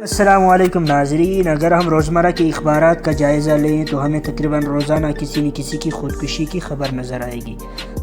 السلام علیکم ناظرین، اگر ہم روزمرہ کے اخبارات کا جائزہ لیں تو ہمیں تقریباً روزانہ کسی نہ کسی کی خودکشی کی خبر نظر آئے گی۔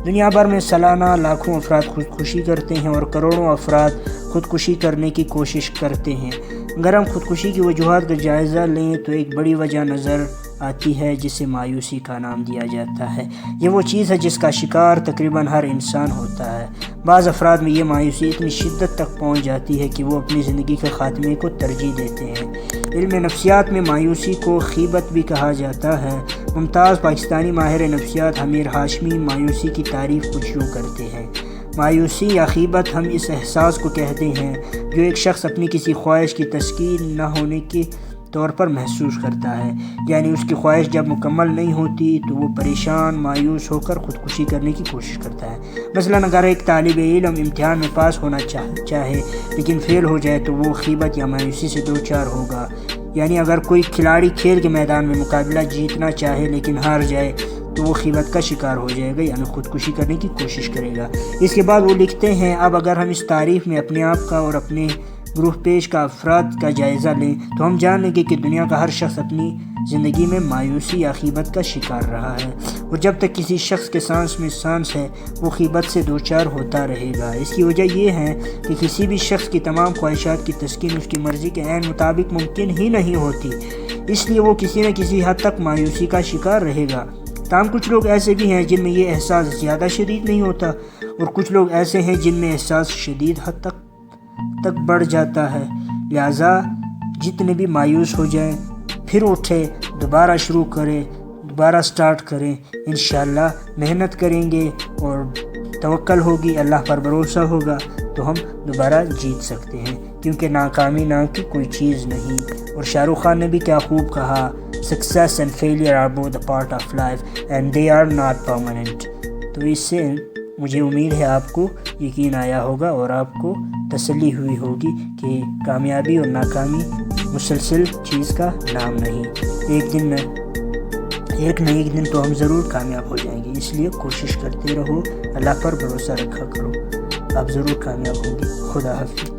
دنیا بھر میں سالانہ لاکھوں افراد خودکشی کرتے ہیں اور کروڑوں افراد خودکشی کرنے کی کوشش کرتے ہیں۔ اگر ہم خودکشی کی وجوہات کا جائزہ لیں تو ایک بڑی وجہ نظر آتی ہے جسے مایوسی کا نام دیا جاتا ہے۔ یہ وہ چیز ہے جس کا شکار تقریباً ہر انسان ہوتا ہے۔ بعض افراد میں یہ مایوسی اتنی شدت تک پہنچ جاتی ہے کہ وہ اپنی زندگی کے خاتمے کو ترجیح دیتے ہیں۔ علم نفسیات میں مایوسی کو خیبت بھی کہا جاتا ہے۔ ممتاز پاکستانی ماہر نفسیات حمیر ہاشمی مایوسی کی تعریف کچھ یوں کرتے ہیں: مایوسی یا خیبت ہم اس احساس کو کہتے ہیں جو ایک شخص اپنی کسی خواہش کی تسکین نہ ہونے کے طور پر محسوس کرتا ہے، یعنی اس کی خواہش جب مکمل نہیں ہوتی تو وہ پریشان مایوس ہو کر خودکشی کرنے کی کوشش کرتا ہے۔ مثلاً اگر ایک طالب علم امتحان میں پاس ہونا چاہے لیکن فیل ہو جائے تو وہ خیبت یا مایوسی سے دوچار ہوگا۔ یعنی اگر کوئی کھلاڑی کھیل کے میدان میں مقابلہ جیتنا چاہے لیکن ہار جائے تو وہ خیبت کا شکار ہو جائے گا، یعنی خودکشی کرنے کی کوشش کرے گا۔ اس کے بعد وہ لکھتے ہیں: اب اگر ہم اس تعریف میں اپنے آپ کا اور اپنے گروہ پیش کا افراد کا جائزہ لیں تو ہم جان لیں گے کہ دنیا کا ہر شخص اپنی زندگی میں مایوسی یا خیبت کا شکار رہا ہے، اور جب تک کسی شخص کے سانس میں سانس ہے وہ خیبت سے دوچار ہوتا رہے گا۔ اس کی وجہ یہ ہے کہ کسی بھی شخص کی تمام خواہشات کی تسکین اس کی مرضی کے عین مطابق ممکن ہی نہیں ہوتی، اس لیے وہ کسی نہ کسی حد تک مایوسی کا شکار رہے گا۔ تاہم کچھ لوگ ایسے بھی ہیں جن میں یہ احساس زیادہ شدید نہیں ہوتا، اور کچھ لوگ ایسے ہیں جن میں احساس شدید حد تک بڑھ جاتا ہے۔ لہٰذا جتنے بھی مایوس ہو جائیں پھر اٹھے، دوبارہ شروع کریں، دوبارہ سٹارٹ کریں۔ انشاءاللہ محنت کریں گے اور توکل ہوگی، اللہ پر بھروسہ ہوگا تو ہم دوبارہ جیت سکتے ہیں، کیونکہ ناکامی نام کی کوئی چیز نہیں۔ اور شاہ رخ خان نے بھی کیا خوب کہا: Success and failure are both a part of life and they are not permanent۔ تو اس سے مجھے امید ہے آپ کو یقین آیا ہوگا اور آپ کو تسلی ہوئی ہوگی کہ کامیابی اور ناکامی مسلسل چیز کا نام نہیں، ایک نہ ایک دن تو ہم ضرور کامیاب ہو جائیں گے۔ اس لیے کوشش کرتے رہو، اللہ پر بھروسہ رکھا کرو، آپ ضرور کامیاب ہوں گے۔ خدا حافظ۔